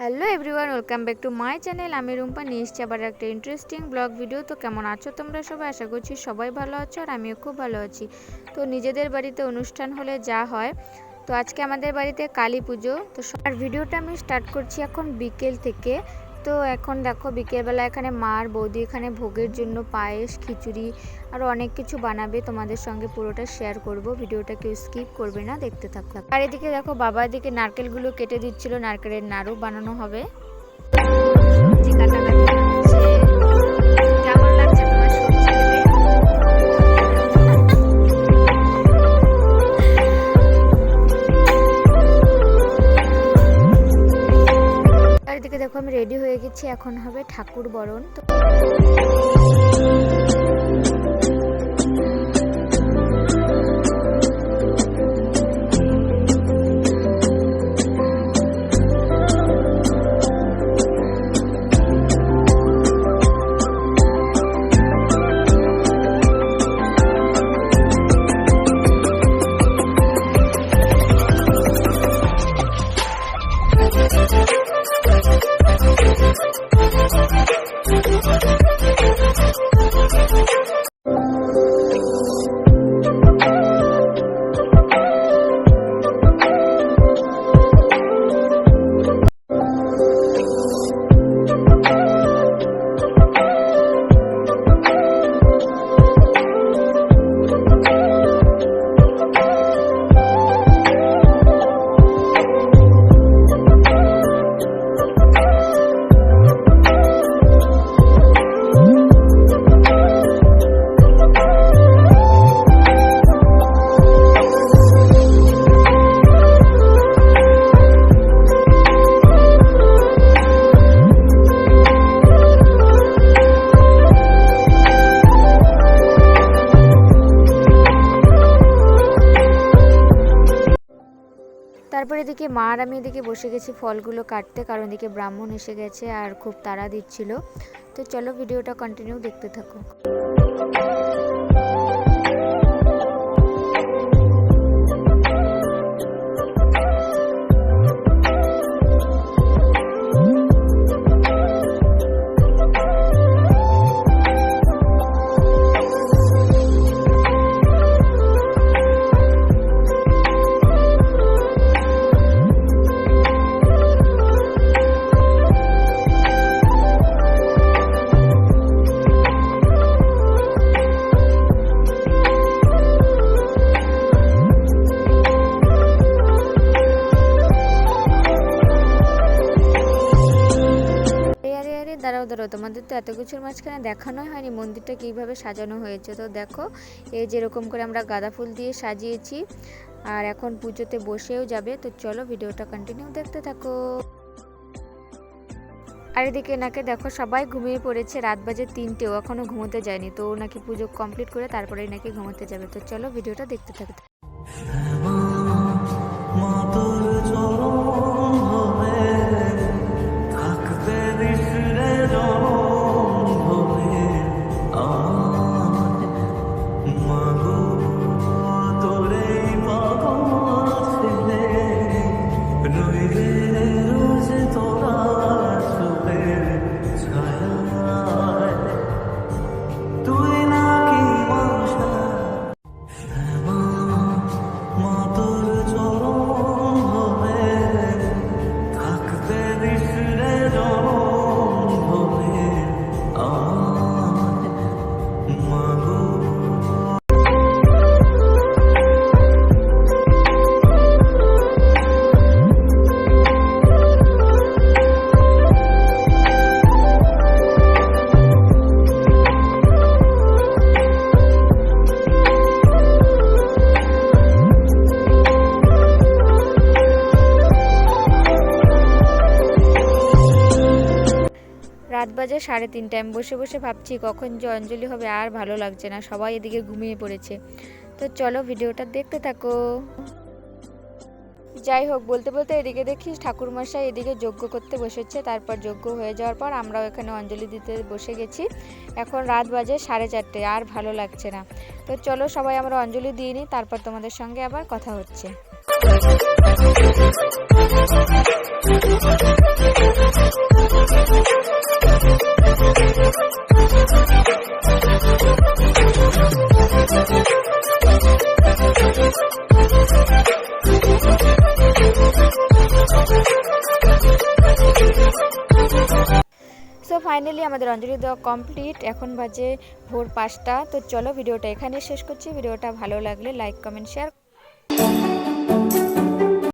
Hello everyone, welcome back to my channel. আমি রুম্পা নিয়ে এসেছি আবার একটা ইন্টারেস্টিং ব্লগ ভিডিও। তো কেমন আছো তোমরা সবাই? আশা করছি সবাই ভালো আছো আর আমিও খুব ভালো আছি। তো নিজেদের বাড়িতে অনুষ্ঠান হলে যা হয়, তো আজকে আমাদের বাড়িতে কালী পুজো। তো আর ভিডিওটা আমি স্টার্ট করছি এখন বিকেল থেকে। তো এখন দেখো বিকেলবেলা এখানে মা আর বৌদি এখানে ভোগের জন্য পায়েস, খিচুড়ি আর অনেক কিছু বানাবে। তোমাদের সঙ্গে পুরোটা শেয়ার করব, ভিডিওটা কেউ স্কিপ করবে না, দেখতে থাকো। আর এদিকে দেখো বাবা এদিকে নারকেলগুলো কেটে দিচ্ছিল, নারকেলের নাড়ু বানানো হবে। সবজি কাটাকাটি হচ্ছে। কেমন লাগছে তোমার সবজি খেতে? আর এদিকে দেখো আমি রেডি হয়ে গেছি, এখন হবে ঠাকুর বরণ। তো তারপরে এদিকে মা আর আমি এদিকে বসে গেছি ফলগুলো কাটতে, কারণ এদিকে ব্রাহ্মণ এসে গেছে আর খুব তাড়া দিচ্ছিল। তো চলো ভিডিওটা কন্টিনিউ দেখতে থাকো। দাঁড়াও, তোমাদের তো এত কিছুর মাঝখানে দেখানোই হয়নি মন্দিরটা কিভাবে সাজানো হয়েছে। তো দেখো এই যেরকম করে আমরা গাঁদা ফুল দিয়ে সাজিয়েছি, আর এখন পুজোতে বসেও যাবে। তো চলো ভিডিওটা কন্টিনিউ দেখতে থাকো। আর এদিকে নাকি দেখো সবাই ঘুমিয়ে পড়েছে, রাত বাজে 3টেও এখনো ঘুমোতে যায়নি। তো নাকি পুজো কমপ্লিট করে তারপরেই নাকি ঘুমোতে যাবে। তো চলো ভিডিওটা দেখতে থাকো। রাত বাজে 3:30। আমি বসে বসে ভাবছি কখন যে অঞ্জলি হবে, আর ভালো লাগছে না, সবাই এদিকে ঘুমিয়ে পড়েছে। তো চলো ভিডিওটা দেখতে থাকো। যাই হোক, বলতে বলতে এদিকে দেখি ঠাকুরমশাই এদিকে যজ্ঞ করতে বসেছে। তারপর যজ্ঞ হয়ে যাওয়ার পর আমরাও এখানে অঞ্জলি দিতে বসে গেছি। এখন রাত বাজে 4:30, আর ভালো লাগছে না। তো চলো সবাই আমরা অঞ্জলি দিয়ে নিই, তারপর তোমাদের সঙ্গে আবার কথা হচ্ছে। ফাইনালি আমাদের অঞ্জলি দেওয়া কমপ্লিট। এখন বাজে ভোর 5টা। তো চলো ভিডিওটা এখানে শেষ করছি। ভিডিওটা ভালো লাগলে লাইক কমেন্ট শেয়ার।